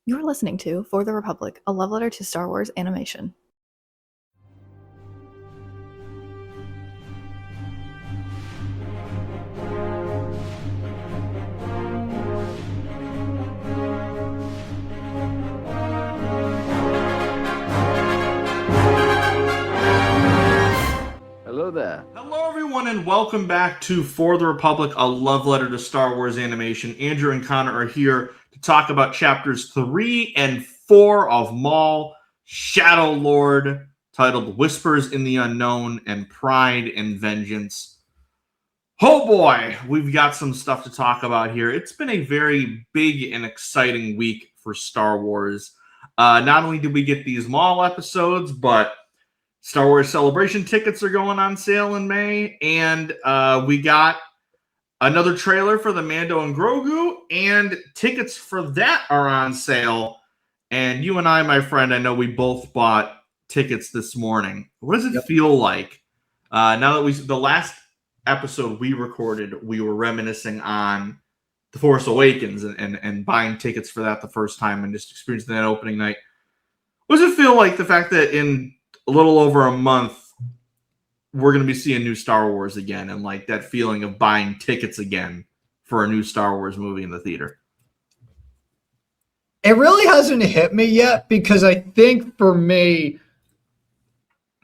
You're listening to For the Republic, a love letter to Star Wars animation. Hello there. Hello, everyone, and welcome back to For the Republic, a love letter to Star Wars animation. Andrew and Conor are here to talk about chapters 3 and 4 of Maul, Shadow Lord, titled Whispers in the Unknown and Pride and Vengeance. Oh boy, we've got some stuff to talk about here. It's been a very big and exciting week for Star Wars. Not only did we get these Maul episodes, but Star Wars Celebration tickets are going on sale in May, and we got another trailer for the Mando and Grogu, and tickets for that are on sale. And you and I, my friend, I know we both bought tickets this morning. What does it feel like now that the last episode we recorded, we were reminiscing on The Force Awakens and buying tickets for that the first time and just experiencing that opening night. What does it feel like, the fact that in a little over a month, we're going to be seeing new Star Wars again, and like that feeling of buying tickets again for a new Star Wars movie in the theater? It really hasn't hit me yet, because I think for me,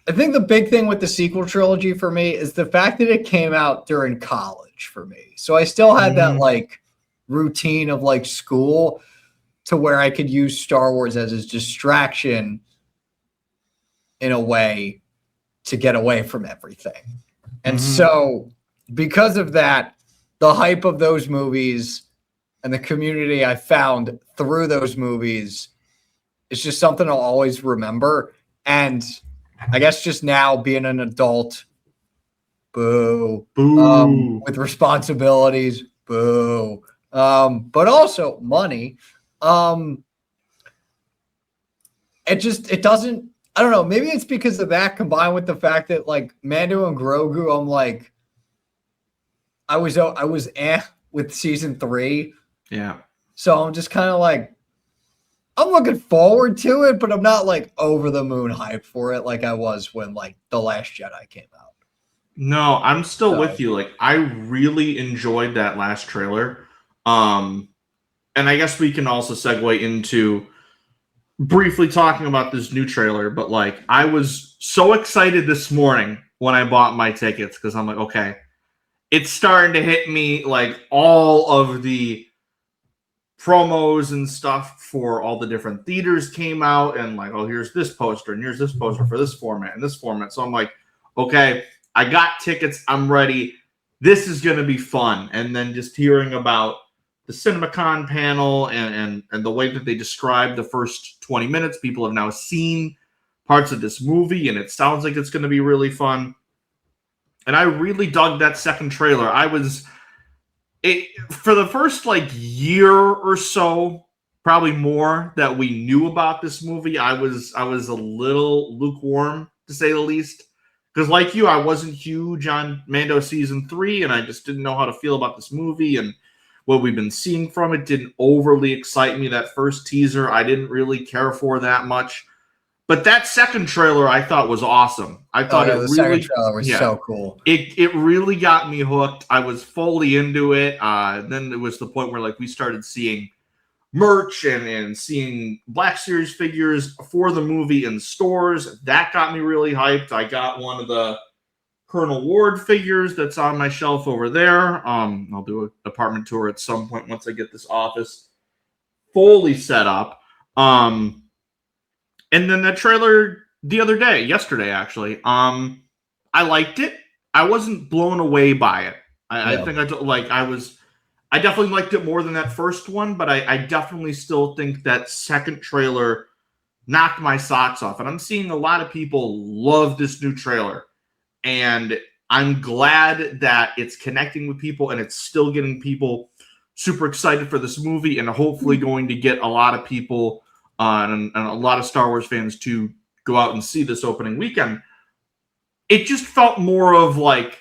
I think the big thing with the sequel trilogy for me is the fact that it came out during college for me. So I still had that like routine of like school to where I could use Star Wars as a distraction in a way to get away from everything. And so because of that, the hype of those movies and the community I found through those movies is just something I'll always remember. And I guess just now being an adult, boo, with responsibilities, boo, but also money. It doesn't, I don't know. Maybe it's because of that combined with the fact that like Mando and Grogu, I'm like, I was with season 3. Yeah. So I'm just kind of like, I'm looking forward to it, but I'm not like over the moon hype for it like I was when like The Last Jedi came out. No, I'm still with you. Like, I really enjoyed that last trailer. And I guess we can also segue into briefly talking about this new trailer, but like I was so excited this morning when I bought my tickets, because I'm like, okay, it's starting to hit me, like all of the promos and stuff for all the different theaters came out, and like, oh, here's this poster and here's this poster for this format and this format. So I'm like, okay, I got tickets, I'm ready. This is going to be fun. And then just hearing about the CinemaCon panel and the way that they described the first 20 minutes, people have now seen parts of this movie, and it sounds like it's going to be really fun. And I really dug that second trailer. For the first like year or so, probably more, that we knew about this movie, I was a little lukewarm, to say the least. Because like you, I wasn't huge on Mando season 3, and I just didn't know how to feel about this movie, and what we've been seeing from it didn't overly excite me. That first teaser, I didn't really care for that much. But that second trailer I thought was awesome. I thought the second trailer was so cool. It really got me hooked. I was fully into it. Then it was the point where like we started seeing merch and seeing Black Series figures for the movie in stores. That got me really hyped. I got one of the Colonel Ward figures that's on my shelf over there. I'll do an apartment tour at some point once I get this office fully set up. And then that trailer the other day, yesterday actually, I liked it. I wasn't blown away by it. I definitely liked it more than that first one, but I definitely still think that second trailer knocked my socks off. And I'm seeing a lot of people love this new trailer. And I'm glad that it's connecting with people and it's still getting people super excited for this movie, and hopefully going to get a lot of people and a lot of Star Wars fans to go out and see this opening weekend. It just felt more of like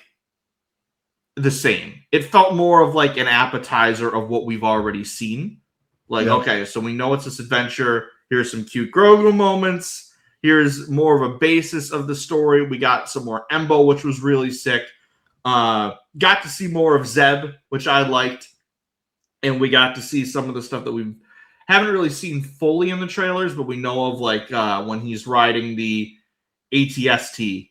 the same. It felt more of like an appetizer of what we've already seen. Like, Yep. okay, so we know it's this adventure. Here's some cute Grogu moments. Here's more of a basis of the story. We got some more Embo, which was really sick. Got to see more of Zeb, which I liked. And we got to see some of the stuff that we haven't really seen fully in the trailers, but we know of, like when he's riding the ATST,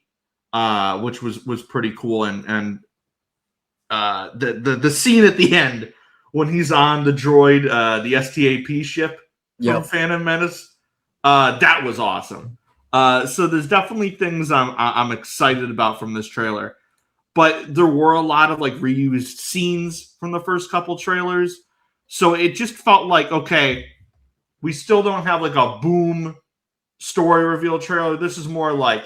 which was pretty cool. And the scene at the end when he's on the droid, the STAP ship from Phantom Menace, that was awesome. So there's definitely things I'm excited about from this trailer, but there were a lot of like reused scenes from the first couple trailers, so it just felt like, okay, we still don't have like a boom story reveal trailer. This is more like,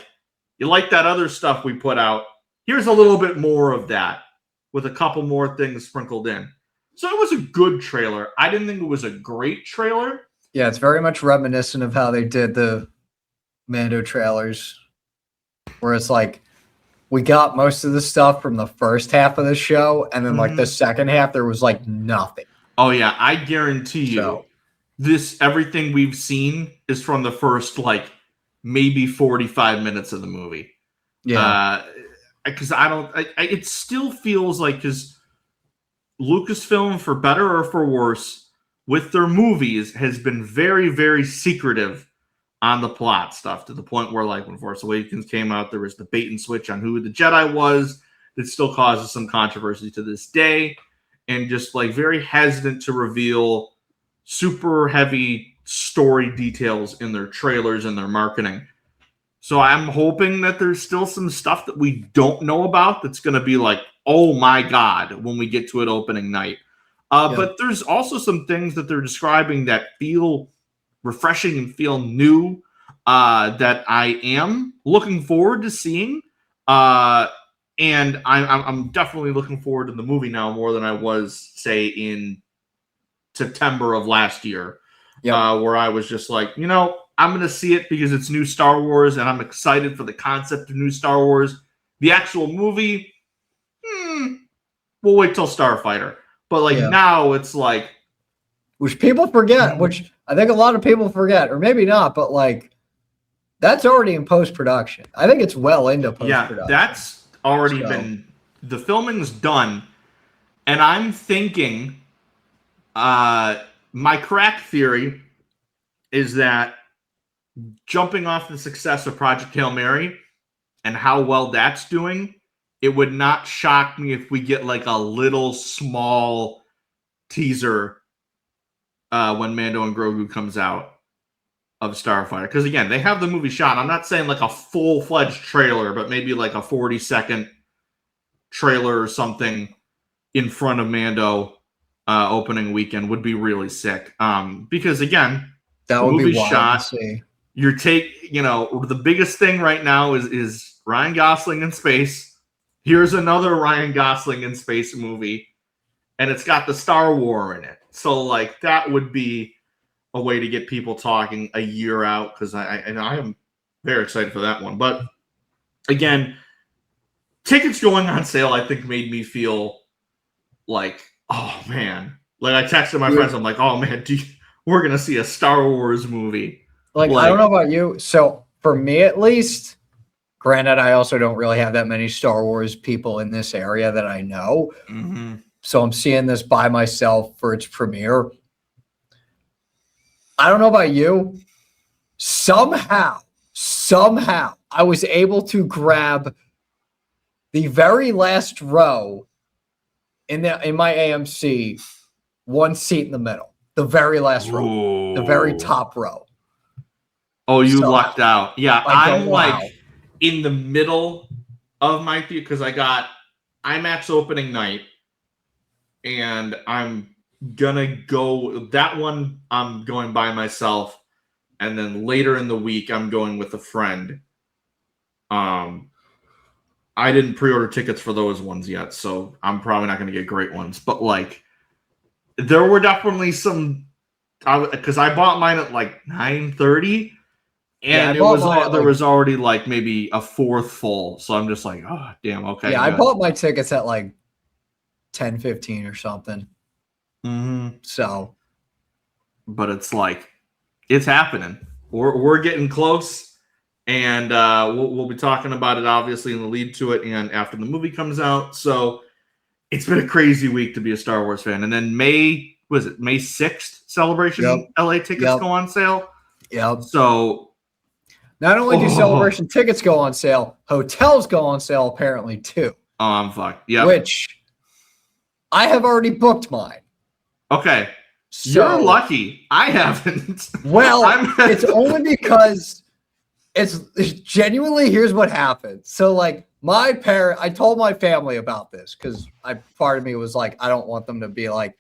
you like that other stuff we put out, here's a little bit more of that with a couple more things sprinkled in. So it was a good trailer. I didn't think it was a great trailer. Yeah, it's very much reminiscent of how they did the Mando trailers, where it's like, we got most of the stuff from the first half of the show, and then like the second half, there was like nothing. Oh yeah, I guarantee you, this everything we've seen is from the first like maybe 45 minutes of the movie. Yeah, because it still feels like, because Lucasfilm, for better or for worse, with their movies has been very, very secretive on the plot stuff, to the point where, like, when Force Awakens came out, there was the bait and switch on who the Jedi was that still causes some controversy to this day, and just like very hesitant to reveal super heavy story details in their trailers and their marketing. So I'm hoping that there's still some stuff that we don't know about that's going to be like, oh my God, when we get to it opening night. But there's also some things that they're describing that feel refreshing and feel new, that I am looking forward to seeing. And I'm definitely looking forward to the movie now more than I was, say, in September of last year, where I was just like, I'm going to see it because it's new Star Wars, and I'm excited for the concept of new Star Wars. The actual movie, we'll wait till Starfighter. But like now it's like, which people forget, which I think a lot of people forget, or maybe not, but like that's already in post-production. I think it's well into post-production. Yeah, that's already been, the filming's done. And I'm thinking, my crack theory is that, jumping off the success of Project Hail Mary and how well that's doing, it would not shock me if we get like a little small teaser when Mando and Grogu comes out of Starfighter. Because again, they have the movie shot. I'm not saying like a full-fledged trailer, but maybe like a 40-second trailer or something in front of Mando opening weekend would be really sick. Because again, that would be wild to see. The biggest thing right now is Ryan Gosling in space. Here's another Ryan Gosling in space movie, and it's got the Star Wars in it. So like that would be a way to get people talking a year out, because I am very excited for that one. But again, tickets going on sale, I think, made me feel like, oh man. Like I texted my friends, I'm like, oh man, we're gonna see a Star Wars movie. Like, I don't know about you. So for me, at least, granted, I also don't really have that many Star Wars people in this area that I know. So I'm seeing this by myself for its premiere. I don't know about you. Somehow, I was able to grab the very last row in my AMC, one seat in the middle. The very last row. The very top row. Oh, you lucked out. Yeah, I'm like in the middle of my theater, because I got IMAX opening night, and I'm gonna go that one. I'm going by myself, and then later in the week I'm going with a friend. I didn't pre-order tickets for those ones yet, so I'm probably not gonna get great ones. But like, there were definitely some, because I bought mine at like 9:30. And there was already like maybe a fourth full. So I'm just like, oh, damn, okay. Yeah, good. I bought my tickets at like 10:15 or something. So but it's like it's happening. We're getting close, and we'll be talking about it obviously in the lead to it and after the movie comes out. So it's been a crazy week to be a Star Wars fan. And then May 6th Celebration LA tickets go on sale. Yep. So not only do Celebration tickets go on sale, hotels go on sale apparently too. Oh, I'm fucked. Yeah. Which I have already booked mine. Okay. So, you're lucky. I haven't. Well, it's only because it's genuinely, here's what happened. So like I told my family about this because part of me was like, I don't want them to be like,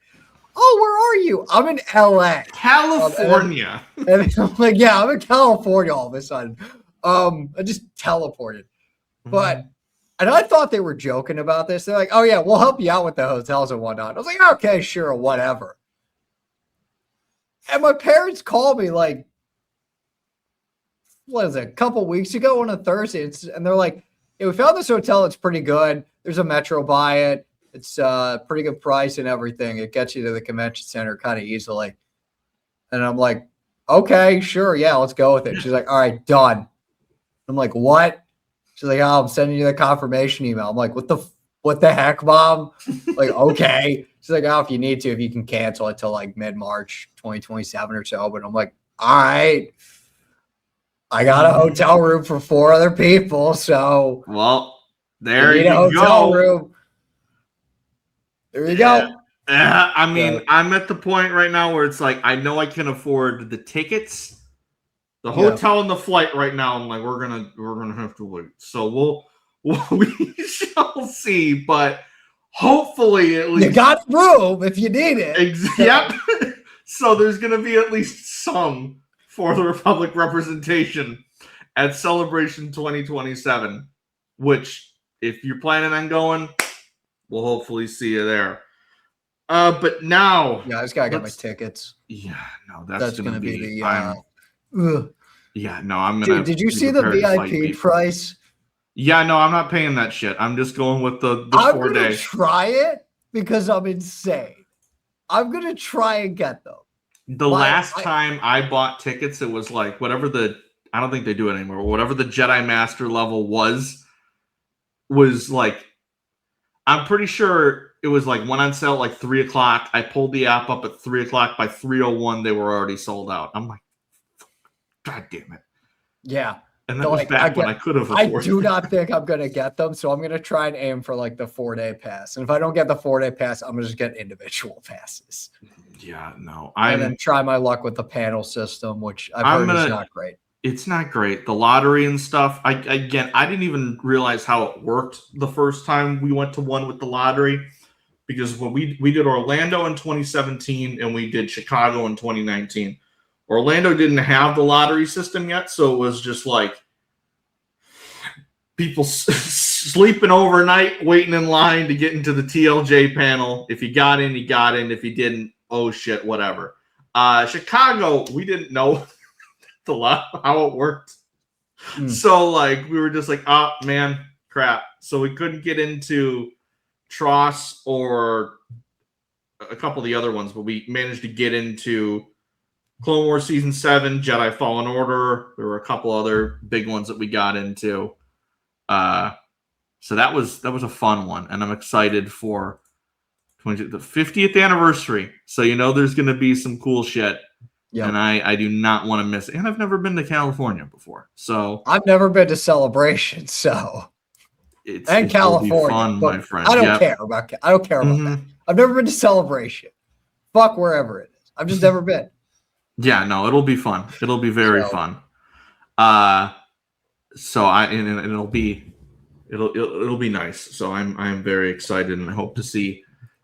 oh, where are you? I'm in LA. California. And I'm like, yeah, I'm in California all of a sudden. I just teleported. But and I thought they were joking about this. They're like, oh yeah, we'll help you out with the hotels and whatnot. I was like, okay, sure, whatever. And my parents called me like, what is it, a couple weeks ago on a Thursday, and they're like, hey, we found this hotel. It's pretty good. There's a metro by it. It's pretty good price and everything. It gets you to the convention center kind of easily. And I'm like, okay, sure, yeah, let's go with it. She's like, all right, done. I'm like, what? She's like, oh, I'm sending you the confirmation email. I'm like, what the heck, Mom? Like, okay. She's like, oh, if you need to, if you can cancel it till like mid-March 2027 or so. But I'm like, all right. I got a hotel room for 4 other people, so well, there you go. Hotel room. There you go. I mean, I'm at the point right now where it's like I know I can afford the tickets, the hotel, and the flight right now. I'm like, we're gonna have to wait. So we shall see, but hopefully at least you got room if you need it. Yep. So there's gonna be at least some for the Republic representation at Celebration 2027, which if you're planning on going, we'll hopefully see you there. But now, yeah, I just gotta get my tickets. Yeah, no, that's gonna be the. Yeah, no, I'm gonna. Dude, did you see the VIP price? Yeah, no, I'm not paying that shit. I'm just going with the 4 I'm gonna day. Try it because I'm insane. I'm gonna try and get them. The last time I bought tickets, it was like whatever I don't think they do it anymore. Whatever the Jedi Master level was like, I'm pretty sure it was like went on sale at like 3:00. I pulled the app up at 3:00. By 3:01, they were already sold out. I'm like, God damn it. Yeah. And that was back when I could have afforded. I do not think I'm going to get them, so I'm going to try and aim for like the 4-day pass. And if I don't get the 4-day pass, I'm going to just get individual passes. Yeah, no. And then try my luck with the panel system, which I've heard is not great. It's not great. The lottery and stuff. I didn't even realize how it worked the first time we went to one with the lottery. Because when we did Orlando in 2017 and we did Chicago in 2019, Orlando didn't have the lottery system yet, so it was just like people sleeping overnight, waiting in line to get into the TLJ panel. If you got in, you got in. If you didn't, oh shit, whatever. Chicago, we didn't know how it worked. So like we were just like, oh man, crap. So we couldn't get into Tross or a couple of the other ones, but we managed to get into Clone Wars Season 7, Jedi Fallen Order. There were a couple other big ones that we got into. So that was a fun one, and I'm excited for the 50th anniversary. So there's going to be some cool shit. Yep. And I do not want to miss it. And I've never been to California before. So I've never been to Celebration, so and California, fun, my friend. I don't care about that. I've never been to Celebration. Fuck wherever it is. I've just never been. Yeah, no, it'll be fun. It'll be very fun. So it'll be nice. So I'm very excited, and I hope to see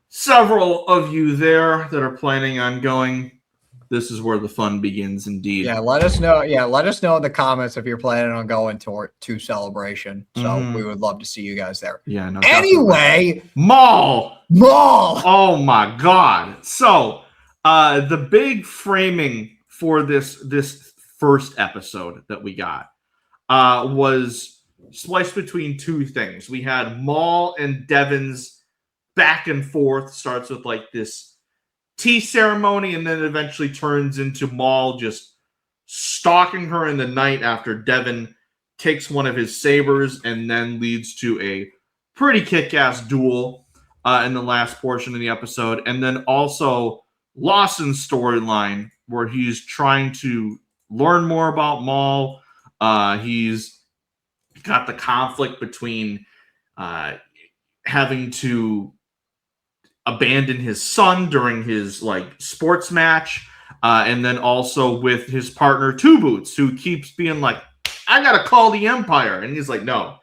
several of you there that are planning on going. This is where the fun begins, indeed. Yeah, let us know. Yeah, let us know in the comments if you're planning on going to Celebration. So we would love to see you guys there. Yeah. No, anyway, Maul. Oh my God. So the big framing for this first episode that we got was spliced between two things. We had Maul and Devon's back and forth. Starts with like this tea ceremony, and then eventually turns into Maul just stalking her in the night after Devon takes one of his sabers, and then leads to a pretty kick-ass duel in the last portion of the episode. And then also Lawson's storyline, where he's trying to learn more about Maul. He's got the conflict between having to abandon his son during his sports match, and then also with his partner Two Boots, who keeps being like, I gotta call the Empire, and he's like, no.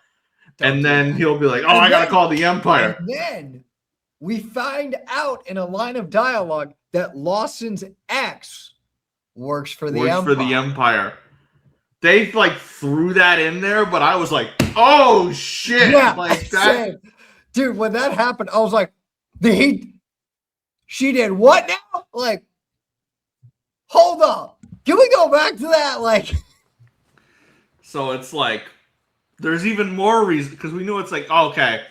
And then he'll be like, oh, I gotta call the Empire. And then we find out in a line of dialogue that Lawson's ex works for the Empire. They threw that in there, but I was like, oh shit. That. Dude, when that happened, I was like, she did what now? Hold up. Can we go back to that? So it's there's even more reason, because we knew it's okay.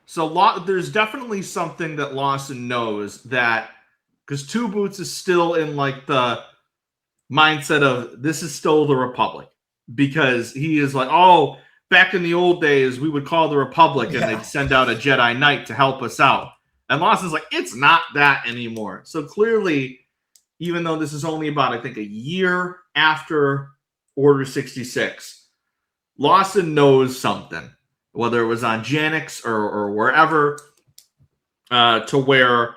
So there's definitely something that Lawson knows, that because Two Boots is still in the mindset of this is still the Republic, because he is back in the old days we would call the Republic and they'd send out a Jedi Knight to help us out. And Lawson's it's not that anymore. So clearly, even though this is only about, I think, a year after Order 66, Lawson knows something, whether it was on Janix or wherever, to where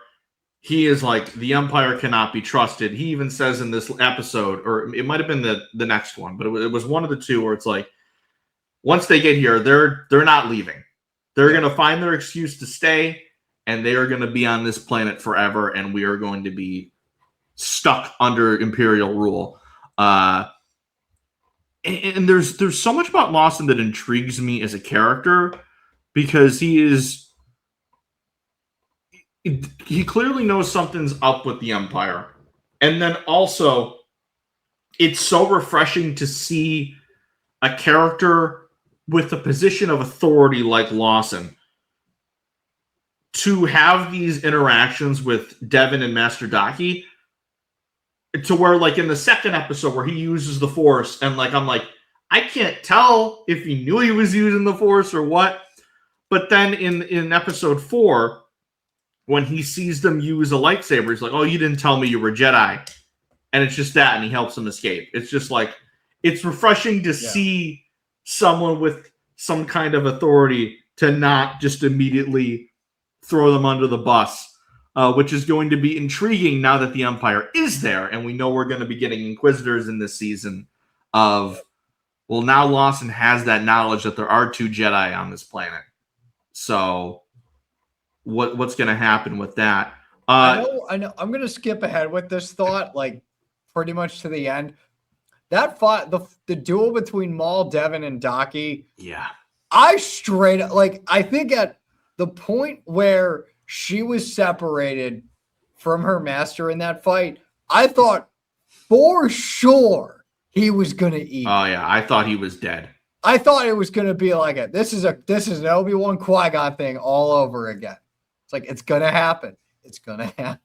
he is the Empire cannot be trusted. He even says in this episode, or it might have been the next one, but it was one of the two, where it's once they get here, they're not leaving. They're going to find their excuse to stay, and they are going to be on this planet forever, and we are going to be stuck under Imperial rule. And there's so much about Lawson that intrigues me as a character, because he clearly knows something's up with the Empire. And then also, it's so refreshing to see a character with a position of authority like Lawson to have these interactions with Devon and Master Daki, to where in the second episode where he uses the Force, and I'm I can't tell if he knew he was using the Force or what. But then in episode 4, when he sees them use a lightsaber, he's like, oh, you didn't tell me you were Jedi. And it's just that, and he helps them escape. It's just it's refreshing to see someone with some kind of authority to not just immediately throw them under the bus. Which is going to be intriguing now that the Empire is there, and we know we're going to be getting Inquisitors in this season now Lawson has that knowledge that there are 2 Jedi on this planet. So what's going to happen with that? I know. I'm going to skip ahead with this thought, pretty much to the end. That fight, the duel between Maul, Devon, and Daki. Yeah. I straight up, I think at the point where she was separated from her master in that fight, I thought for sure he was going to eat. Oh, yeah. I thought he was dead. I thought it was going to be this is an Obi-Wan Qui-Gon thing all over again. It's it's going to happen. It's going to happen.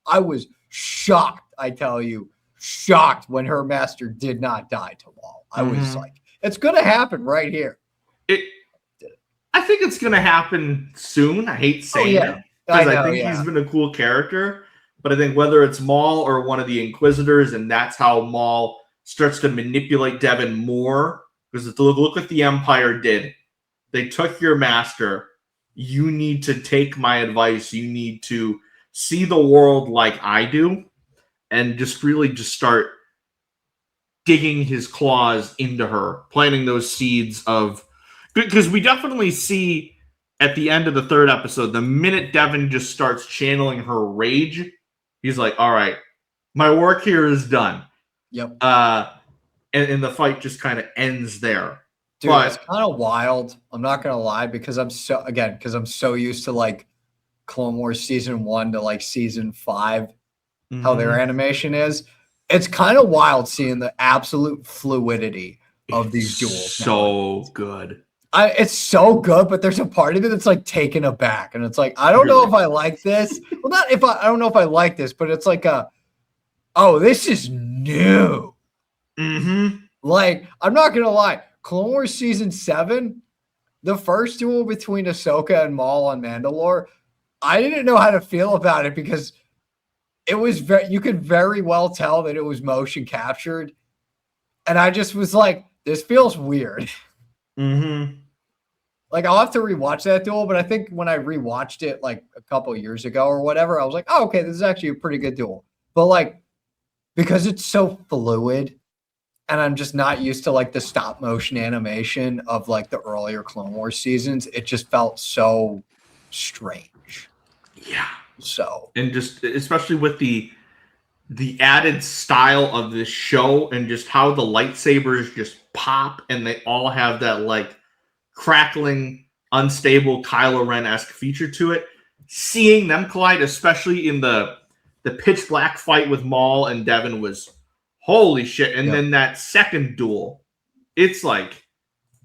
I was shocked, I tell you, shocked when her master did not die to Maul. I was it's going to happen right here. I think it's going to happen soon. I hate saying it, because I think he's been a cool character. But I think whether it's Maul or one of the Inquisitors, and that's how Maul starts to manipulate Devon more. Because look what the Empire did. They took your master. You need to take my advice. You need to see the world like I do, and just really just start digging his claws into her, planting those seeds of... Because we definitely see at the end of the 3rd episode, the minute Devon just starts channeling her rage, he's like, all right, my work here is done. Yep. And the fight just kind of ends there. Dude, it's kind of wild. I'm not going to lie, because I'm so used to Clone Wars season 1 to season 5, how their animation is. It's kind of wild seeing the absolute fluidity of these duels. So good. It's so good, but there's a part of it that's like taken aback, and it's like I don't know if I like this. Well, not if I don't know if I like this, but it's like this is new. Mm-hmm. Like I'm not gonna lie, Clone Wars season 7, the first duel between Ahsoka and Maul on Mandalore, I didn't know how to feel about it because it was you could very well tell that it was motion captured, and I just was like, this feels weird. Mm-hmm. Like I'll have to rewatch that duel, but I think when I rewatched it like a couple of years ago or whatever, I was like, oh, okay, this is actually a pretty good duel. But like because it's so fluid and I'm just not used to like the stop motion animation of like the earlier Clone Wars seasons, it just felt so strange. Yeah. So and just especially with the added style of this show and just how the lightsabers just pop and they all have that like crackling, unstable Kylo Ren-esque feature to it. Seeing them collide, especially in the pitch black fight with Maul and Devon, was holy shit. And then that second duel, it's like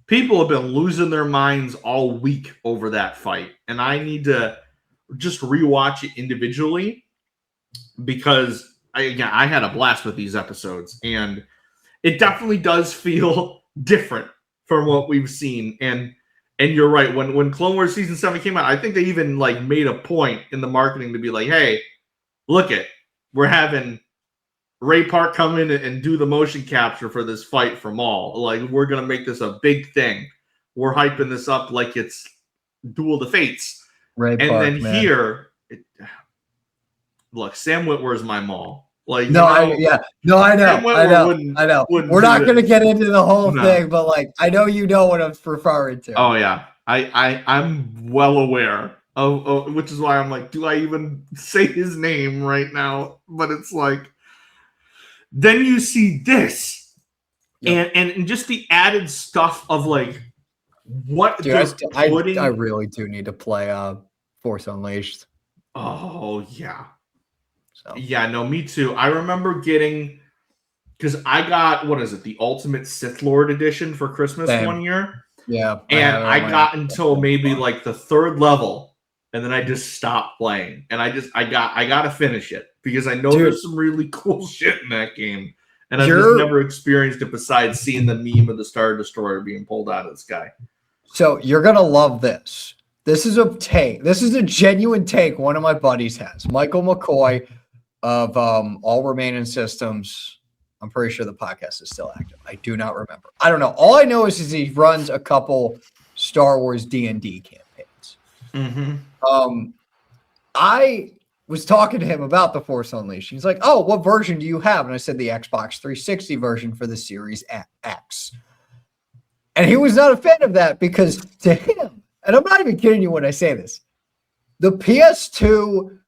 people have been losing their minds all week over that fight. And I need to just rewatch it individually because I had a blast with these episodes, and it definitely does feel different from what we've seen. And you're right, when Clone Wars season 7 came out, I think they even like made a point in the marketing to be like, hey, look it, we're having Ray Park come in and do the motion capture for this fight for Maul. Like, we're gonna make this a big thing. We're hyping this up like it's Duel of the Fates. Ray and Park, then man. here, look, Sam Witwer's my Maul. Like, no, I know. We're not going to get into the whole thing, but like, I know you know what I'm referring to. Oh yeah, I'm well aware of, which is why I'm like, do I even say his name right now? But it's like, then you see this, and just the added stuff of like what I really do need to play Force Unleashed. Oh yeah. So. Yeah, no, me too. I remember getting, because I got, what is it, the Ultimate Sith Lord edition for Christmas one year. Yeah. And I got until maybe like the 3rd level, and then I just stopped playing. And I got to finish it because I know there's some really cool shit in that game. And I've just never experienced it besides seeing the meme of the Star Destroyer being pulled out of the sky. So you're going to love this. This is a take. This is a genuine take one of my buddies has. Michael McCoy of All Remaining Systems. I'm pretty sure the podcast is still active. I do not remember. I don't know. All I know is he runs a couple Star Wars D&D campaigns. Mm-hmm. I was talking to him about the Force Unleashed. He's like, oh, what version do you have? And I said the Xbox 360 version for the Series X. And he was not a fan of that because to him, and I'm not even kidding you when I say this, the PS2,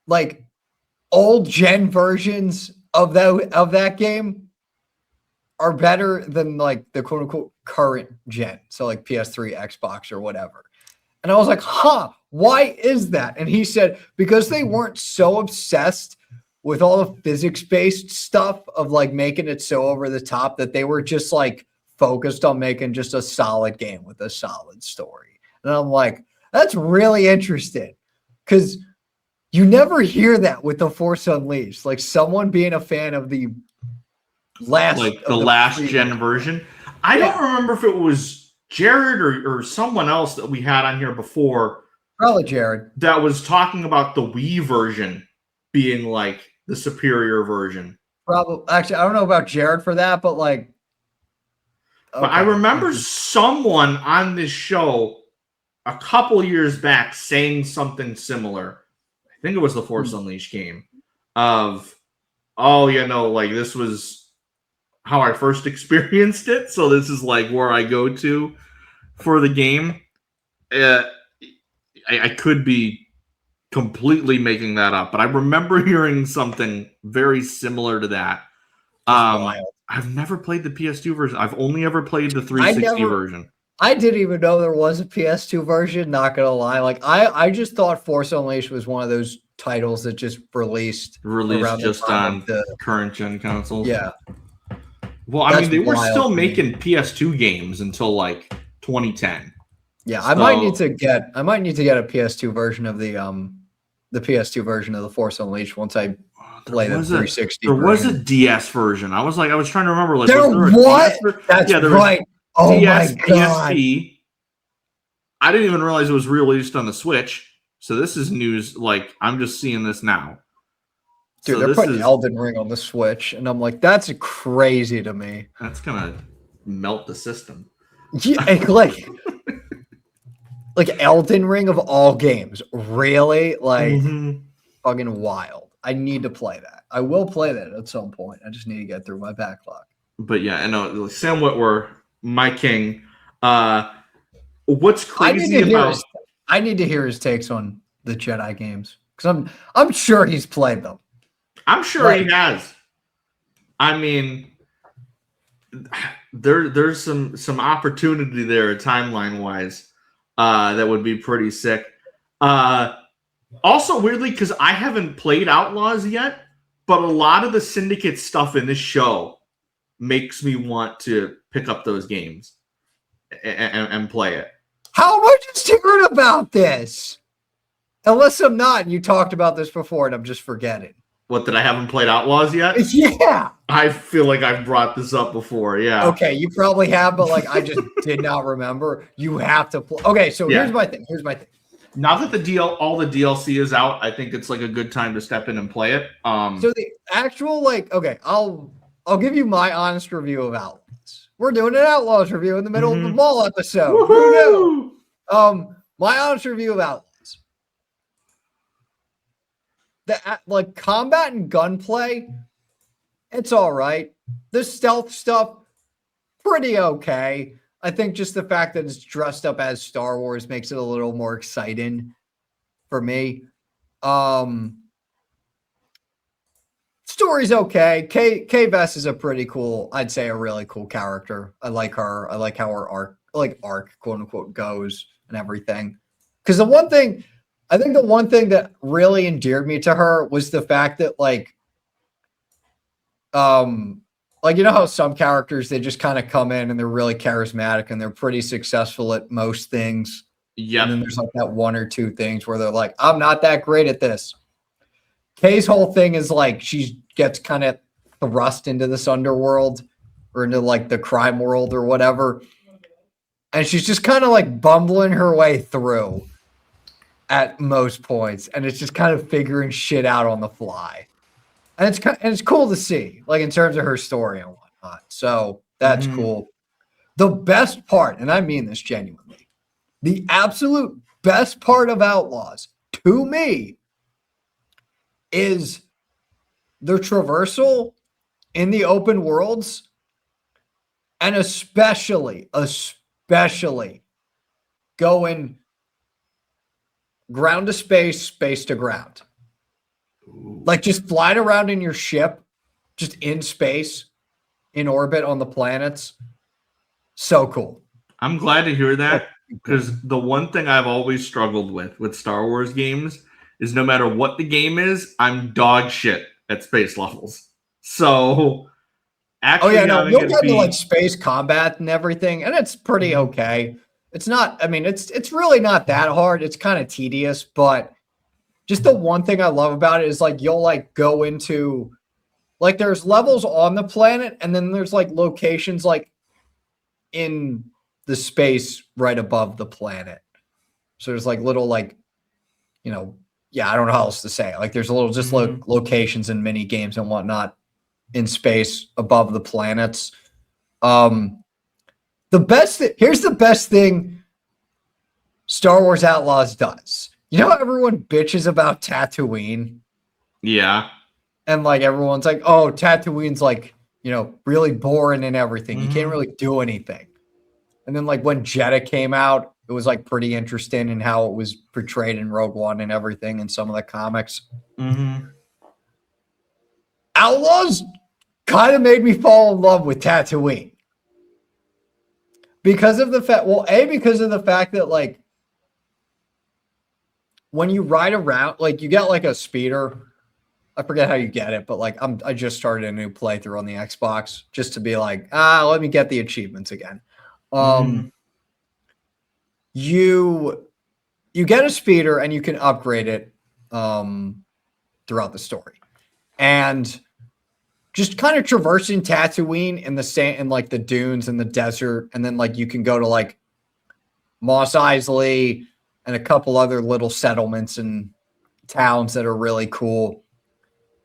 like, old gen versions of that game are better than like the quote unquote current gen. So like PS3, Xbox, or whatever. And I was like, why is that? And he said, because they weren't so obsessed with all the physics-based stuff of like making it so over the top that they were just like focused on making just a solid game with a solid story. And I'm like, that's really interesting. Because you never hear that with the Force Unleashed, like someone being a fan of the last, like the last gen version. I don't remember if it was Jared or someone else that we had on here before. Probably Jared. That was talking about the Wii version being like the superior version. Probably. Actually, I don't know about Jared for that, but like. Okay. But I remember someone on this show a couple years back saying something similar. I think it was the Force Unleashed game of, like this was how I first experienced it. So this is like where I go to for the game. I could be completely making that up, but I remember hearing something very similar to that. I've never played the PS2 version. I've only ever played the 360 version. I didn't even know there was a PS2 version, not gonna lie. Like I just thought Force Unleashed was one of those titles that just released just on the current gen consoles. Yeah. Well, I mean, they were still making PS2 games until like 2010. Yeah, I might need to get a PS2 version of the PS2 version of the Force Unleashed once I play the 360. There was a DS version. I was trying to remember. Like, there what? That's there right. Oh DS, my god! PSP. I didn't even realize it was released on the Switch. So this is news. Like, I'm just seeing this now. Dude, they're putting Elden Ring on the Switch, and I'm like, that's crazy to me. That's gonna melt the system. Yeah, like Elden Ring of all games, really? Like, fucking wild. I need to play that. I will play that at some point. I just need to get through my backlog. But yeah, I know Sam Witwer, my king. What's crazy about? I need to hear his takes on the Jedi games because I'm sure he's played them. I'm sure he has. I mean, there's some opportunity there, timeline wise, that would be pretty sick. Also, weirdly, because I haven't played Outlaws yet, but a lot of the Syndicate stuff in this show makes me want to pick up those games and play it. How am I just hearing about this? Unless I'm not, and you talked about this before, and I'm just forgetting. What, that I haven't played Outlaws yet? Yeah. I feel like I've brought this up before, yeah. Okay, you probably have, but like I just did not remember. You have to play. Okay, so here's my thing. Now that all the DLC is out, I think it's like a good time to step in and play it. So the actual I'll give you my honest review of Outlaws. We're doing an Outlaws review in the middle of the Maul episode. Who knew? My honest review of Outlaws. The combat and gunplay, it's all right. The stealth stuff, pretty okay. I think just the fact that it's dressed up as Star Wars makes it a little more exciting for me. Story's okay. Kay Vess is a pretty cool, I'd say a really cool character. I like her. I like how her arc, quote unquote, goes and everything. Because the one thing that really endeared me to her was the fact that you know how some characters, they just kind of come in and they're really charismatic and they're pretty successful at most things. Yeah. And then there's like that one or two things where they're like, I'm not that great at this. Kay's whole thing is like she gets kind of thrust into this underworld or into like the crime world or whatever. And she's just kind of like bumbling her way through at most points. And it's just kind of figuring shit out on the fly. And it's cool to see, like in terms of her story and whatnot. So that's cool. The best part, and I mean this genuinely, the absolute best part of Outlaws to me is the traversal in the open worlds, and especially going ground to space, space to ground. Like just flying around in your ship, just in space, in orbit on the planets. So cool. I'm glad to hear that, because the one thing I've always struggled with Star Wars games is no matter what the game is, I'm dog shit at space levels. So actually, you'll get to like space combat and everything, and it's pretty okay. It's not, I mean, it's really not that hard. It's kind of tedious, but just the one thing I love about it is like you'll like go into like there's levels on the planet, and then there's like locations like in the space right above the planet. So there's like little like, I don't know how else to say it. Like there's a little just locations and mini games and whatnot in space above the planets. Here's the best thing Star Wars Outlaws does. You know how everyone bitches about Tatooine? Yeah. And like everyone's like, oh, Tatooine's like, really boring and everything. You can't really do anything. And then like when Jeddah came out, it was like pretty interesting in how it was portrayed in Rogue One and everything in some of the comics. Outlaws kind of made me fall in love with Tatooine. Because of the fact that like when you ride around, like you get like a speeder. I forget how you get it, but like I just started a new playthrough on the Xbox just to be like, let me get the achievements again. you get a speeder and you can upgrade it throughout the story. And just kind of traversing Tatooine in the sand and like the dunes and the desert, and then like you can go to like Mos Eisley and a couple other little settlements and towns that are really cool.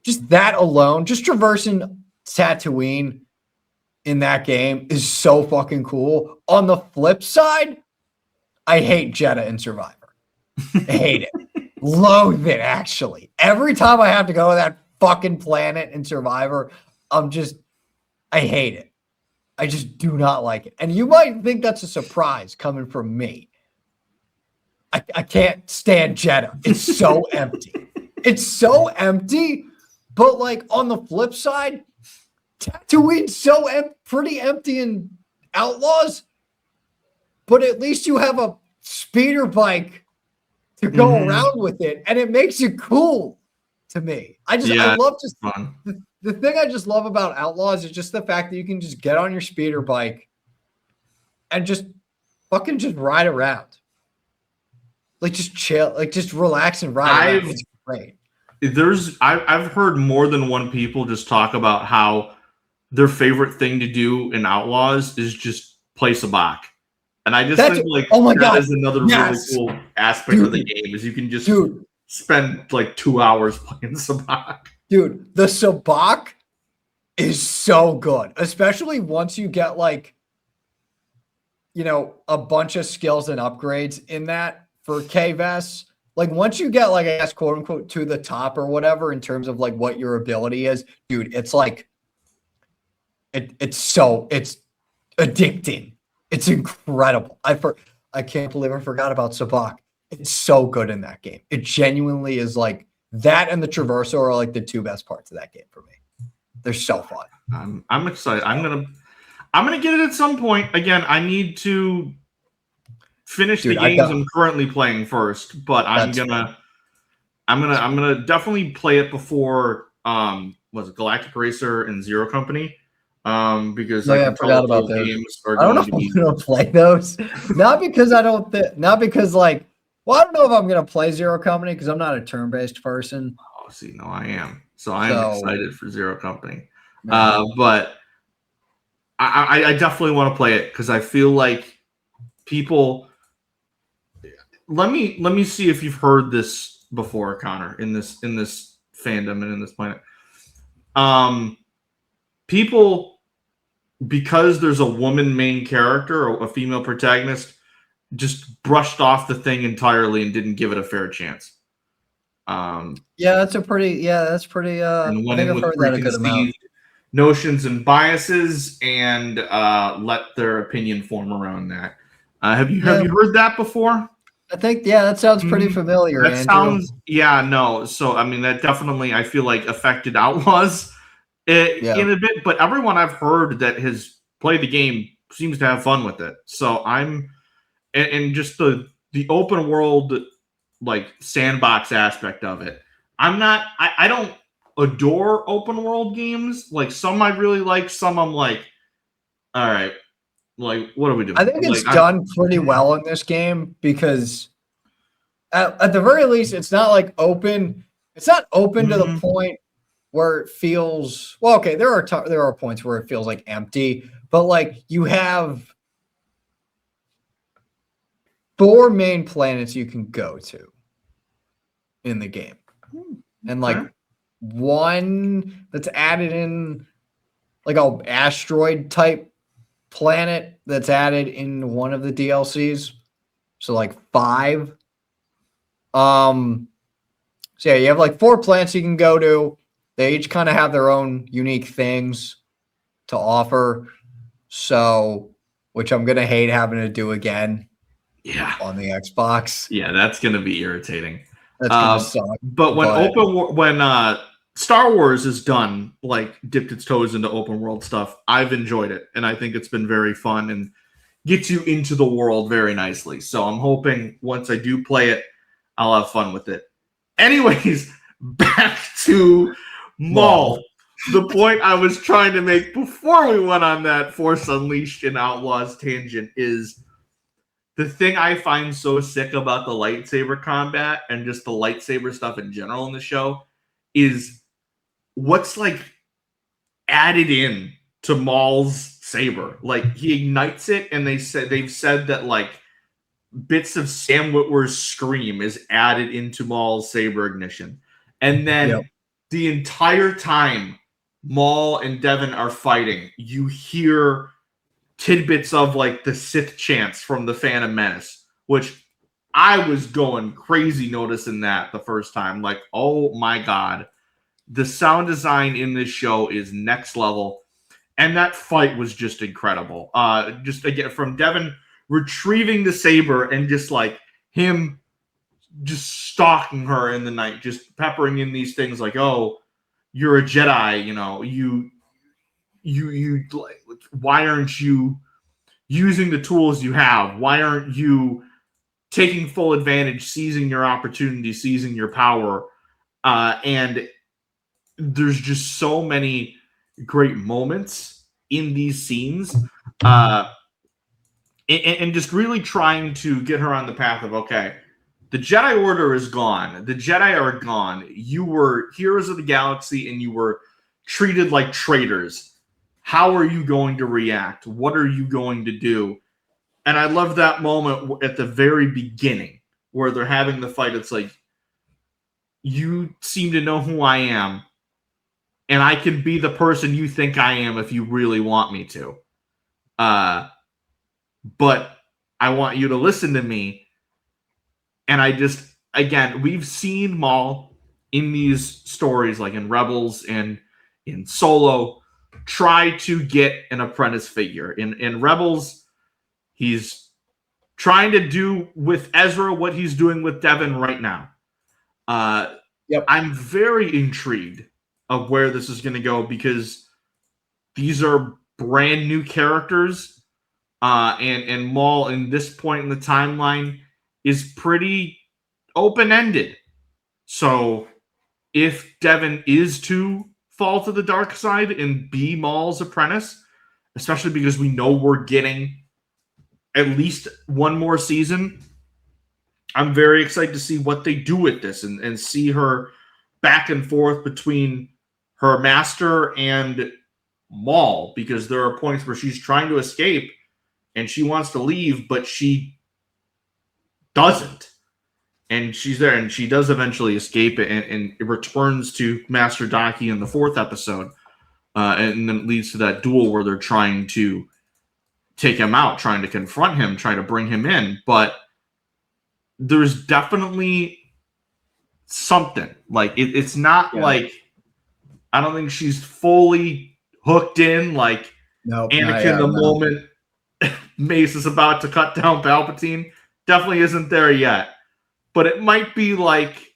Just that alone, just traversing Tatooine in that game is so fucking cool. On the flip side, I hate Jedi in Survivor. I hate it. Loathe it, actually. Every time I have to go to that fucking planet in Survivor, I hate it. I just do not like it. And you might think that's a surprise coming from me. I can't stand Jedi. It's so empty. It's so empty. But like on the flip side, Tatooine's so pretty empty in Outlaws. But at least you have a speeder bike to go around with it, and it makes it cool to me. I love just fun. The thing I just love about Outlaws is just the fact that you can just get on your speeder bike and just fucking just ride around. Like just chill, like just relax and ride around. It's great. I've heard more than one people just talk about how their favorite thing to do in Outlaws is just play sabacc. And I just think like that is another really cool aspect of the game is you can just spend like 2 hours playing sabacc. Dude, the sabacc is so good, especially once you get like, you know, a bunch of skills and upgrades in that for KVS. Like once you get like, I guess, quote unquote, to the top or whatever in terms of like what your ability is, dude, it's like, it's addicting. It's incredible. I can't believe I forgot about sabacc. It's so good in that game. It genuinely is like that, and the Traverso are like the two best parts of that game for me. They're so fun. I'm excited. I'm gonna get it at some point. Again, I need to finish the games I'm currently playing first, but I'm gonna definitely play it before was it Galactic Racer and Zero Company. Because I forgot about those games. I don't know if I'm gonna play those. Not because I don't like. Well, I don't know if I'm gonna play Zero Company because I'm not a turn-based person. Oh, see, no, I am. So I'm excited for Zero Company. But I definitely want to play it because I feel like people. Let me see if you've heard this before, Connor, in this fandom and in this planet. People, because there's a woman main character or a female protagonist, just brushed off the thing entirely and didn't give it a fair chance. That's pretty. And went in with preconceived notions and biases, and let their opinion form around that. Have you heard that before? I think that sounds pretty familiar. That sounds So I mean, that definitely I feel like affected Outlaws in a bit. But everyone I've heard that has played the game seems to have fun with it. So and just the open world like sandbox aspect of it. I don't adore open world games. Like some I really like, some I'm like, all right, like what are we doing? I think it's done pretty well in this game because at the very least, it's not like open. It's not open to the point where it feels okay. There are points where it feels like empty, but like you have 4 main planets you can go to in the game. And like one that's added in like an asteroid type planet that's added in one of the DLCs. So like 5. So yeah, you have like 4 planets you can go to. They each kind of have their own unique things to offer. So, which I'm going to hate having to do again. Yeah, on the Xbox. Yeah, that's gonna be irritating. That's gonna suck. But when Star Wars is done, like dipped its toes into open world stuff, I've enjoyed it, and I think it's been very fun and gets you into the world very nicely. So I'm hoping once I do play it, I'll have fun with it. Anyways, back to Maul. The point I was trying to make before we went on that Force Unleashed and Outlaws tangent is the thing I find so sick about the lightsaber combat and just the lightsaber stuff in general in the show is what's like added in to Maul's saber. Like he ignites it, and they've said that like bits of Sam Witwer's scream is added into Maul's saber ignition, and then the entire time Maul and Devon are fighting, you hear tidbits of like the Sith chants from the Phantom Menace, which I was going crazy noticing that the first time. Like, oh my god, the sound design in this show is next level, and that fight was just incredible. Just again from Devon retrieving the saber and just like him just stalking her in the night, just peppering in these things like, oh, you're a Jedi, you know, you like, why aren't you using the tools you have? Why aren't you taking full advantage, seizing your opportunity, seizing your power? And there's just so many great moments in these scenes. And just really trying to get her on the path of, okay, the Jedi Order is gone. The Jedi are gone. You were heroes of the galaxy and you were treated like traitors. How are you going to react? What are you going to do? And I love that moment at the very beginning where they're having the fight. It's like, you seem to know who I am, and I can be the person you think I am if you really want me to. But I want you to listen to me. And I just, again, we've seen Maul in these stories, like in Rebels and in Solo, try to get an apprentice figure. In Rebels, he's trying to do with Ezra what he's doing with Devon right now. I'm very intrigued of where this is going to go because these are brand new characters. And Maul, in this point in the timeline, is pretty open-ended. So if Devon is to fall to the dark side and be Maul's apprentice, especially because we know we're getting at least one more season, I'm very excited to see what they do with this and see her back and forth between her master and Maul, because there are points where she's trying to escape and she wants to leave, but she doesn't. And she's there, and she does eventually escape, and it returns to Master Daki in the 4th episode. And then it leads to that duel where they're trying to take him out, trying to confront him, trying to bring him in. But there's definitely something. Like, it's not like, I don't think she's fully hooked in, like Anakin the moment Mace is about to cut down Palpatine. Definitely isn't there yet. But it might be like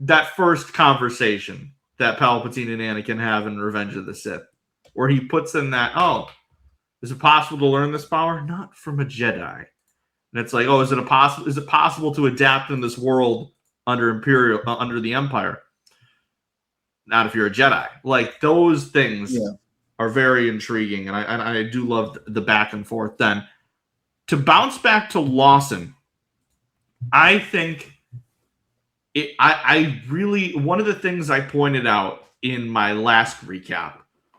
that first conversation that Palpatine and Anakin have in Revenge of the Sith, where he puts in that, oh, is it possible to learn this power? Not from a Jedi. And it's like, oh, is it possible to adapt in this world under under the Empire? Not if you're a Jedi. Like, those things are very intriguing, and I do love the back and forth. Then to bounce back to Lawson, I think I really, one of the things I pointed out in my last recap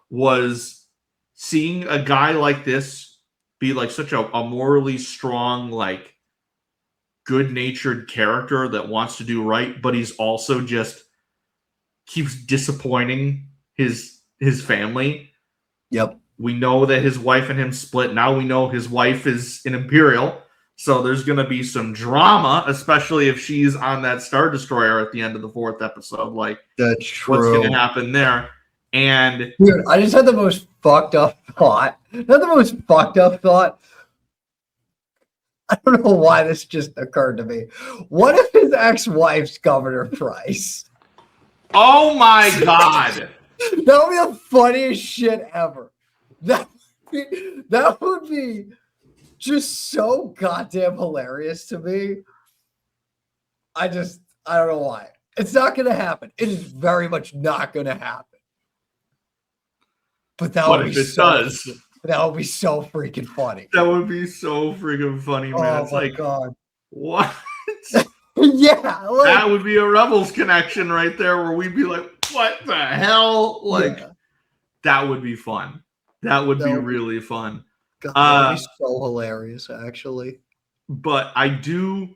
was seeing a guy like this be like such a morally strong, like good-natured character that wants to do right, but he's also just keeps disappointing his family. We know that his wife and him split. Now we know his wife is an Imperial. So there's going to be some drama, especially if she's on that Star Destroyer at the end of the 4th episode. Like, that's true. What's going to happen there? And dude, I just had the most fucked up thought. Not the most fucked up thought. I don't know why this just occurred to me. What if his ex-wife's Governor Price? Oh my god! That would be the funniest shit ever. That would be just so goddamn hilarious to me. I don't know why. It's not going to happen. It is very much not going to happen. But that would be if it does? That would be so freaking funny. That would be so freaking funny, man. It's like, God. what? Yeah. Like, That would be a Rebels connection right there where we'd be like, what the hell? Like, that would be fun. That would be really fun. God, that would be so hilarious, actually. But I do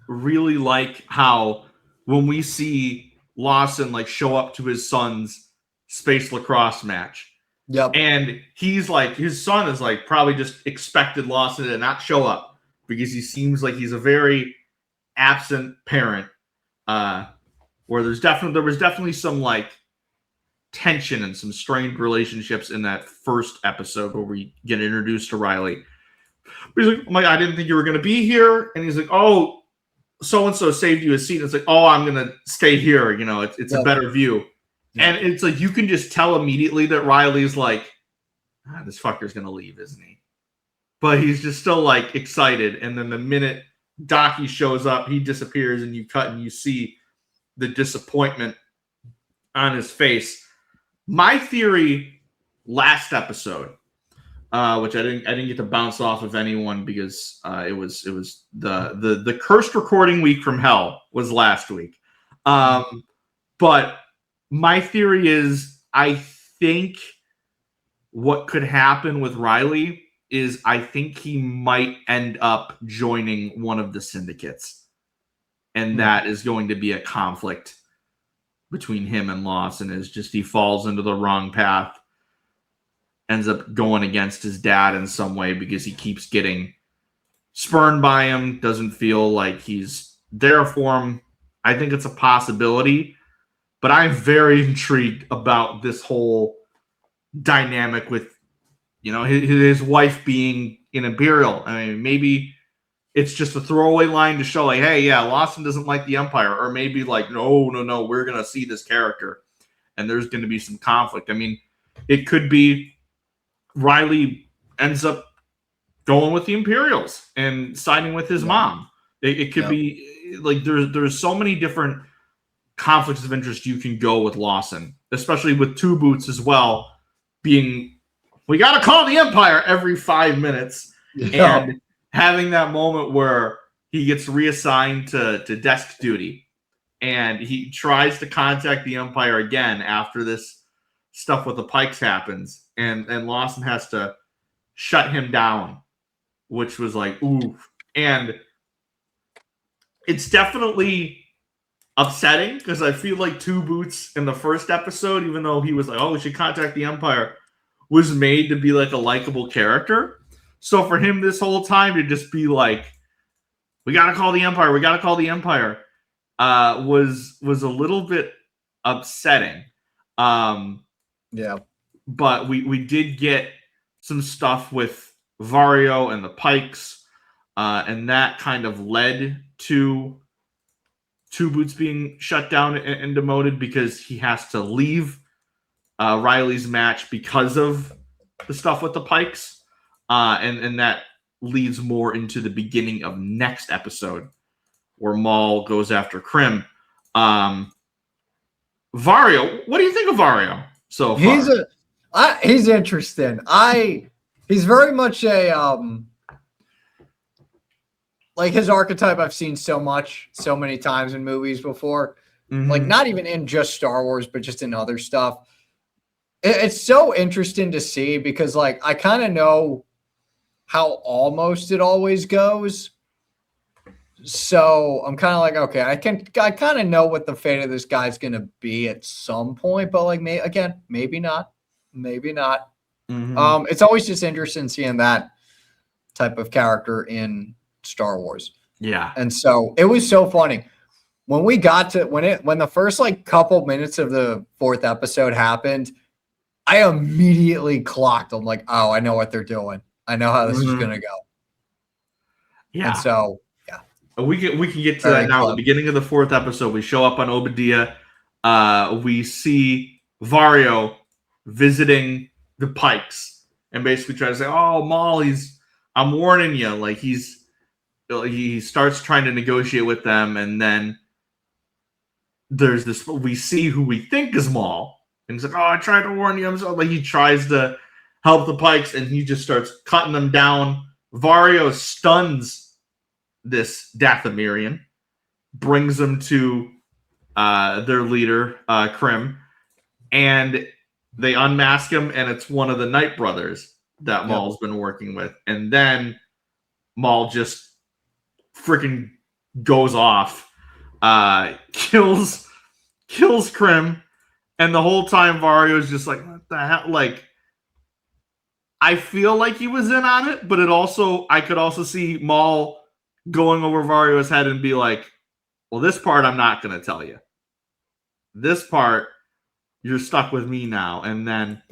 really like how when we see Lawson like show up to his son's space lacrosse match. Yep. And he's like, his son is like probably just expected Lawson to not show up because he seems like he's a very absent parent. Where there was definitely some like tension and some strained relationships in that first episode where we get introduced to Riley. He's like, I didn't think you were going to be here. And he's like, oh, so-and-so saved you a seat. And it's like, oh, I'm going to stay here. You know, it's a better view. And it's like, you can just tell immediately that Riley's like, this fucker's going to leave, isn't he? But he's just still like excited. And then the minute Daki shows up, he disappears and you cut and you see the disappointment on his face. My theory last episode, which I didn't get to bounce off of anyone because it was the cursed recording week from hell was last week. But my theory is I think what could happen with Riley is I think he might end up joining one of the syndicates. And that is going to be a conflict between him and Lawson, is just he falls into the wrong path, ends up going against his dad in some way because he keeps getting spurned by him, doesn't feel like he's there for him. I think it's a possibility, but I'm very intrigued about this whole dynamic with, you know, his wife being an Imperial. I mean, maybe it's just a throwaway line to show like, hey, yeah, Lawson doesn't like the Empire. Or maybe like, no, we're going to see this character and there's going to be some conflict. I mean, it could be Riley ends up going with the Imperials and siding with his mom. It could be like there's so many different conflicts of interest you can go with Lawson, especially with Two Boots as well, being, we got to call the Empire every 5 minutes. And having that moment where he gets reassigned to desk duty and he tries to contact the Empire again after this stuff with the Pikes happens, and Lawson has to shut him down, which was like, ooh. And it's definitely upsetting because I feel like Two Boots in the first episode, even though he was like, oh, we should contact the Empire, was made to be like a likable character. So for him this whole time to just be like, we got to call the Empire, was a little bit upsetting. But we did get some stuff with Vario and the Pikes, and that kind of led to Two Boots being shut down and demoted because he has to leave Riley's match because of the stuff with the Pikes. And that leads more into the beginning of next episode where Maul goes after Krim. Vario, what do you think of Vario so far? He's interesting. He's very much a like his archetype I've seen so many times in movies before. Mm-hmm. Like not even in just Star Wars, but just in other stuff. It's so interesting to see because like I kind of know how almost it always goes. So I'm kind of like, okay, I kind of know what the fate of this guy's going to be at some point, but like, maybe not. Mm-hmm. It's always just interesting seeing that type of character in Star Wars. Yeah. And so it was so funny when we got to, when the first like couple minutes of the fourth episode happened, I immediately clocked. I'm like, oh, I know what they're doing. I know how this is going to go. Yeah. And so, yeah. We can get to that now. At the beginning of the fourth episode, we show up on Obadiah. We see Vario visiting the Pikes and basically try to say, oh, Maul, I'm warning you. Like he starts trying to negotiate with them. And then there's we see who we think is Maul. And he's like, oh, I tried to warn you. I'm so like, he tries to help the Pikes, and he just starts cutting them down. Vario stuns this Dathomirian, brings them to their leader, Krim, and they unmask him, and it's one of the Night Brothers that Maul's been working with. And then Maul just freaking goes off, kills Krim, and the whole time Vario's just like, what the hell? Like, I feel like he was in on it, but I could also see Maul going over Vario's head and be like, well, this part I'm not going to tell you. This part, you're stuck with me now. And then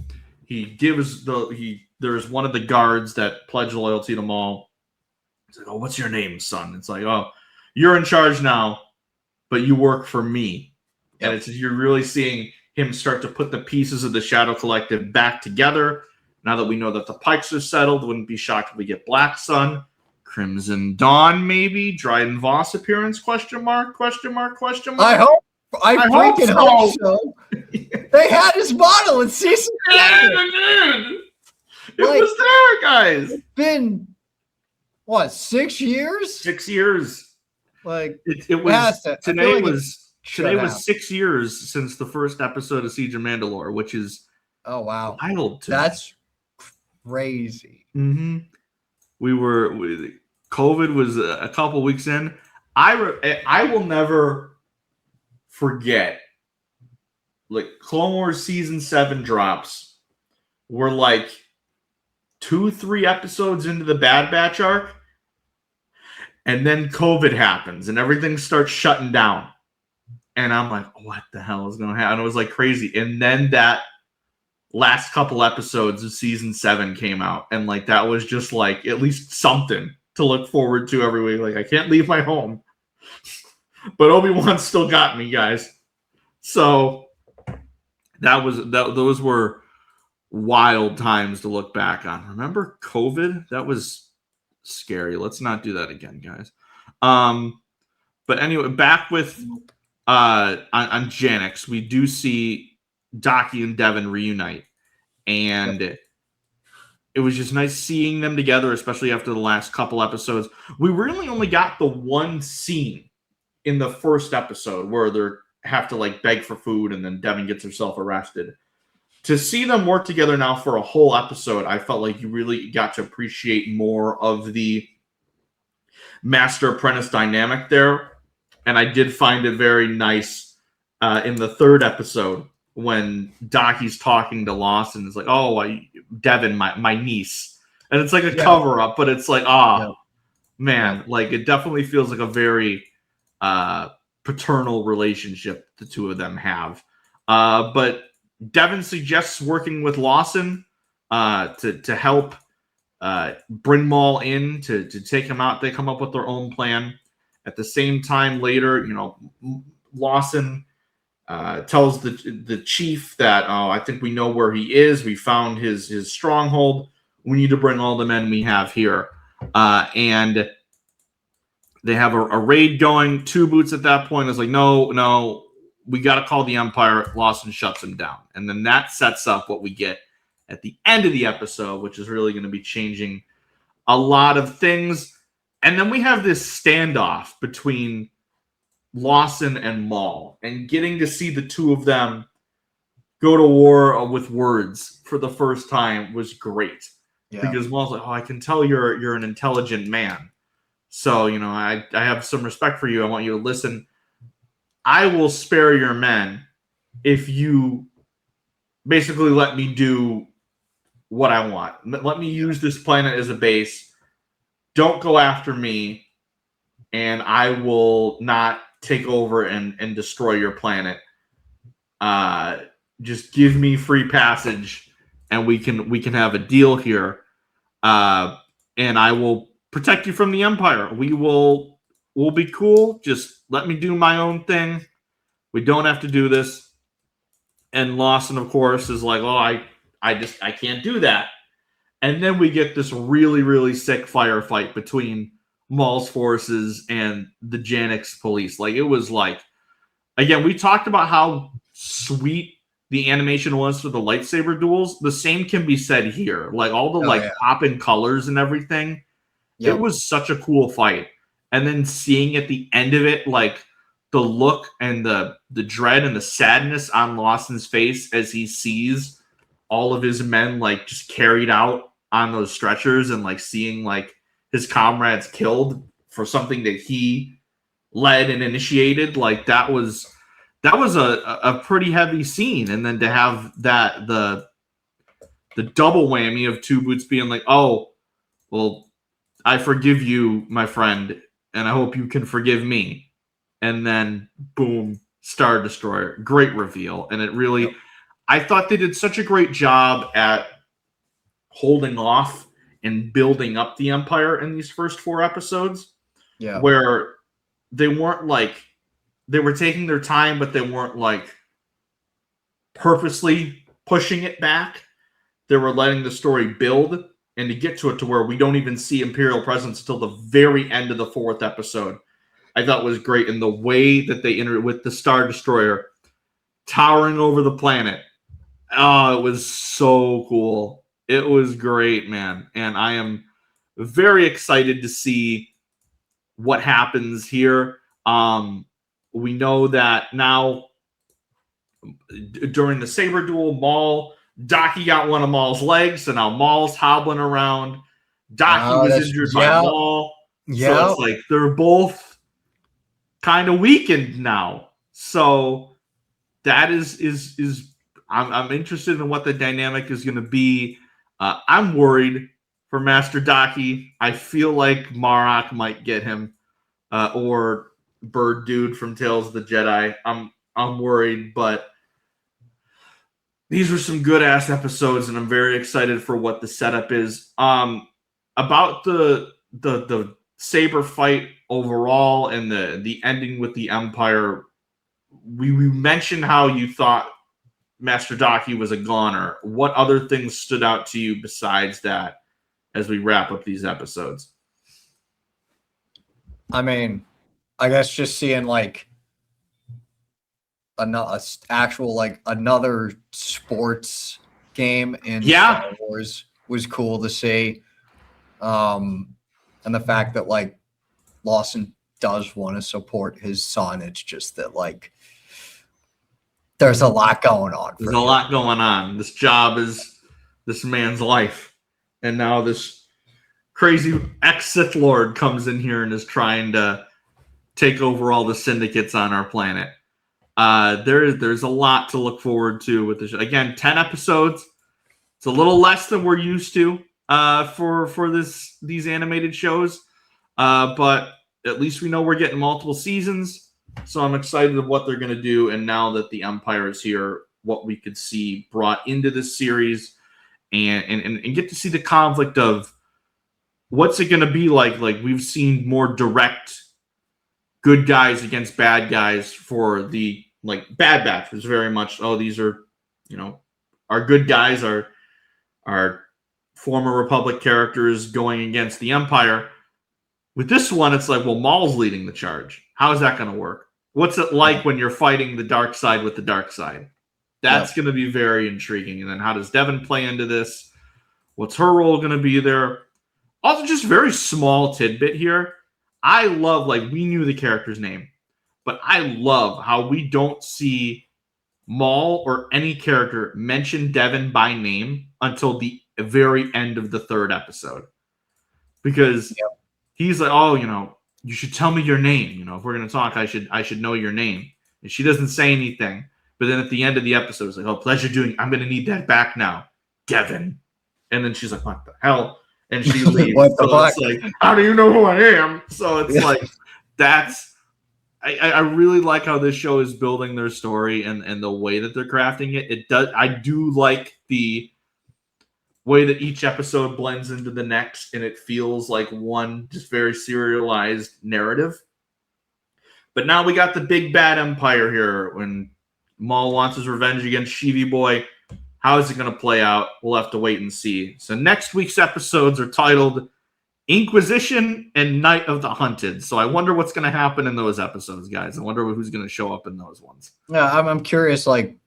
there's one of the guards that pledged loyalty to Maul. He's like, oh, what's your name, son? It's like, oh, you're in charge now, but you work for me. Yep. And you're really seeing him start to put the pieces of the Shadow Collective back together. Now that we know that the Pikes are settled, wouldn't be shocked if we get Black Sun, Crimson Dawn, maybe Dryden Voss appearance? Question mark? I freaking hope so. They had his model in season 7. It was there, guys. It's been what, 6 years? 6 years. Like it was today was 6 years since the first episode of Siege of Mandalore, which is wild to That's crazy. Mm-hmm. COVID was a couple weeks in. I will never forget, like, Clone Wars season 7 drops. We're like 2-3 episodes into the Bad Batch arc, and then COVID happens and everything starts shutting down, and I'm like, what the hell is going to happen? It was like crazy. And then that last couple episodes of season 7 came out, and like that was just like at least something to look forward to every week. Like, I can't leave my home, but Obi-Wan still got me, guys. So those were wild times to look back on. Remember COVID? That was scary. Let's not do that again, guys. But anyway, back with on Janix, we do see Daki and Devon reunite, and it was just nice seeing them together, especially after the last couple episodes. We really only got the one scene in the first episode where they have to like beg for food, and then Devon gets herself arrested. To see them work together now for a whole episode, I felt like you really got to appreciate more of the master-apprentice dynamic there. And I did find it very nice in the third episode when Daki's talking to Lawson. It's like, oh, Devon, my niece. And it's like a cover-up, but it's like, man, like it definitely feels like a very paternal relationship the two of them have. But Devon suggests working with Lawson to help bring Maul in to take him out. They come up with their own plan. At the same time, later, Lawson tells the chief that, I think we know where he is. We found his stronghold. We need to bring all the men we have here. And they have a raid going. Two Boots at that point is like, no, we got to call the Empire. Lawson shuts him down. And then that sets up what we get at the end of the episode, which is really going to be changing a lot of things. And then we have this standoff between Lawson and Maul, and getting to see the two of them go to war with words for the first time was great. Yeah. Because Maul's like, I can tell you're an intelligent man. So, I have some respect for you. I want you to listen. I will spare your men if you basically let me do what I want. Let me use this planet as a base. Don't go after me, and I will not take over and destroy your planet. Just give me free passage, and we can have a deal here. And I will protect you from the Empire. We'll be cool. Just let me do my own thing. We don't have to do this. And Lawson, of course, is like, I can't do that. And then we get this really, really sick firefight between Maul's forces and the Janix police. Like, it was like, again, we talked about how sweet the animation was for the lightsaber duels, the same can be said here. Like all the pop in colors and everything. It was such a cool fight. And then seeing at the end of it, like the look and the dread and the sadness on Lawson's face as he sees all of his men like just carried out on those stretchers, and like seeing like his comrades killed for something that he led and initiated, like that was a pretty heavy scene. And then to have that the double whammy of Two Boots being like, oh, well, I forgive you, my friend, and I hope you can forgive me. And then boom, Star Destroyer. Great reveal. And it really, I thought they did such a great job at holding off and building up the Empire in these first 4 episodes. Yeah. Where they weren't like, they were taking their time, but they weren't like purposely pushing it back. They were letting the story build, and to get to it to where we don't even see Imperial presence until the very end of the 4th episode, I thought was great. And the way that they entered with the Star Destroyer towering over the planet. Oh, it was so cool. It was great, man. And I am very excited to see what happens here. We know that now during the saber duel, Maul, Daki got one of Maul's legs, so now Maul's hobbling around. Daki was injured by Maul. So it's like they're both kind of weakened now. So that is I'm interested in what the dynamic is going to be. I'm worried for Master Daki. I feel like Marok might get him, or Bird Dude from Tales of the Jedi. I'm worried, but these were some good ass episodes, and I'm very excited for what the setup is. About the saber fight overall and the ending with the Empire. We mentioned how you thought Master Daki was a goner. What other things stood out to you besides that as we wrap up these episodes? I mean, I guess just seeing like another sports game in Star Wars was cool to see. And the fact that like Lawson does want to support his son, it's just that like there's a lot going on. There's a lot going on. This job is this man's life. And now this crazy ex-Sith Lord comes in here and is trying to take over all the syndicates on our planet. There's a lot to look forward to with this. Again, 10 episodes. It's a little less than we're used to for these animated shows. But at least we know we're getting multiple seasons. So I'm excited of what they're going to do. And now that the Empire is here, what we could see brought into this series and get to see the conflict of what's it going to be like. Like we've seen more direct good guys against bad guys for the like Bad Batch was very much, these are, our good guys are former Republic characters going against the Empire. With this one, it's like, well, Maul's leading the charge. How is that going to work? What's it like when you're fighting the dark side with the dark side? That's going to be very intriguing. And then how does Devon play into this? What's her role going to be there? Also, just very small tidbit here. I love, like, we knew the character's name, but I love how we don't see Maul or any character mention Devon by name until the very end of the 3rd episode. Because he's like, you should tell me your name. If we're going to talk, I should know your name. And she doesn't say anything. But then at the end of the episode, it's like, pleasure doing. I'm going to need that back now. Devon. And then she's like, what the hell? And she leaves. What the fuck? It's like, how do you know who I am? So it's like, I really like how this show is building their story and the way that they're crafting it. I do like the way that each episode blends into the next, and it feels like one just very serialized narrative. But now we got the big bad Empire here. When Maul wants his revenge against Shivi Boy, how is it going to play out? We'll have to wait and see. So next week's episodes are titled Inquisition and Night of the Hunted. So I wonder what's going to happen in those episodes, guys. I wonder who's going to show up in those ones. Yeah, I'm curious, like,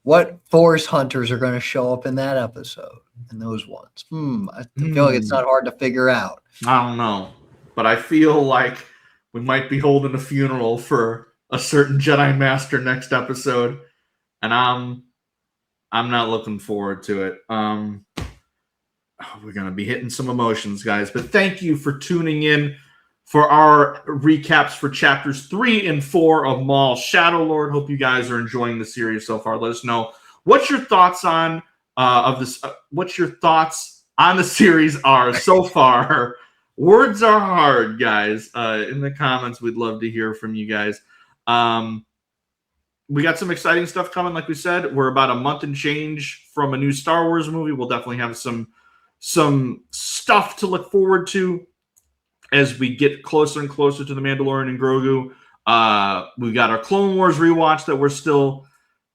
What Force Hunters are going to show up in that episode? In those ones? I feel like it's not hard to figure out. I don't know, but I feel like we might be holding a funeral for a certain Jedi Master next episode, and I'm not looking forward to it. We're gonna be hitting some emotions, guys. But thank you for tuning in for our recaps for chapters 3 and 4 of Maul Shadow Lord. Hope you guys are enjoying the series so far. Let us know what your thoughts on what your thoughts on the series are so far. Words are hard, guys. In the comments, we'd love to hear from you guys. We got some exciting stuff coming. Like we said, we're about a month and change from a new Star Wars movie. We'll definitely have some stuff to look forward to as we get closer and closer to the Mandalorian and Grogu. We got our Clone Wars rewatch that we're still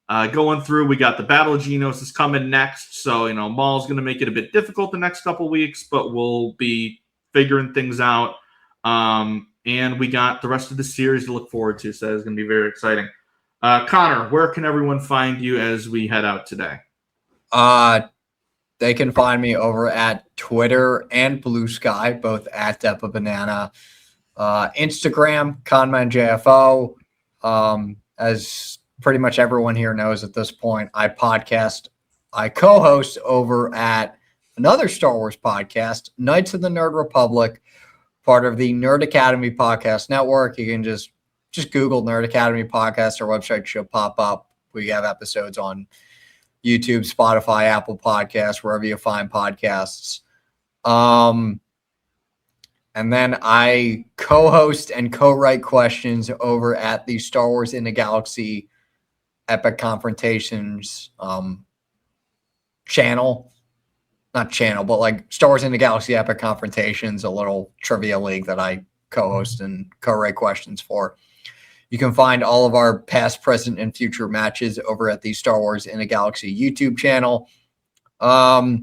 going through. We got the Battle of Geonosis is coming next. So, Maul's going to make it a bit difficult the next couple weeks, but we'll be figuring things out. And we got the rest of the series to look forward to. So it's going to be very exciting. Conor, where can everyone find you as we head out today? They can find me over at Twitter and Blue Sky, both at Depa Banana. Instagram, ConmanJFO. As pretty much everyone here knows at this point, I co-host over at another Star Wars podcast, Knights of the Nerd Republic, part of the Nerd Academy Podcast Network. You can just Google Nerd Academy Podcast. Our website should pop up. We have episodes on YouTube, Spotify, Apple Podcasts, wherever you find podcasts. And then I co-host and co-write questions over at the Star Wars in the Galaxy Epic Confrontations channel. Not channel, but like Star Wars in the Galaxy Epic Confrontations, a little trivia league that I co-host and co-write questions for. You can find all of our past, present, and future matches over at the Star Wars in a Galaxy YouTube channel. Yeah,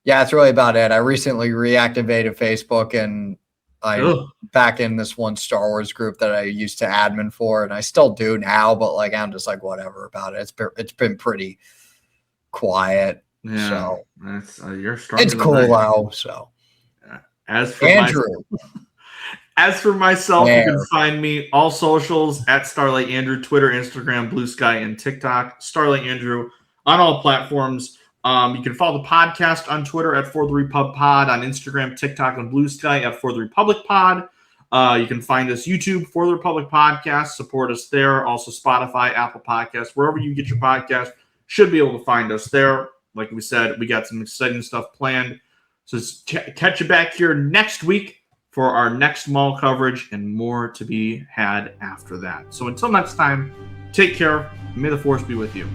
that's really about it. I recently reactivated Facebook, and I'm back in this one Star Wars group that I used to admin for, and I still do now, but like I'm just like whatever about it. It's been pretty quiet. Yeah, so you're stronger. It's cool though. So as for Andrew. As for myself, you can find me all socials at Starlight Andrew, Twitter, Instagram, Blue Sky, and TikTok. Starlight Andrew on all platforms. You can follow the podcast on Twitter at For the Repub Pod, on Instagram, TikTok, and Blue Sky at For the Republic Pod. You can find us YouTube, For the Republic Podcast. Support us there. Also Spotify, Apple Podcasts, wherever you get your podcast, should be able to find us there. Like we said, we got some exciting stuff planned. So catch you back here next week for our next Maul coverage and more to be had after that. So until next time, take care. May the Force be with you.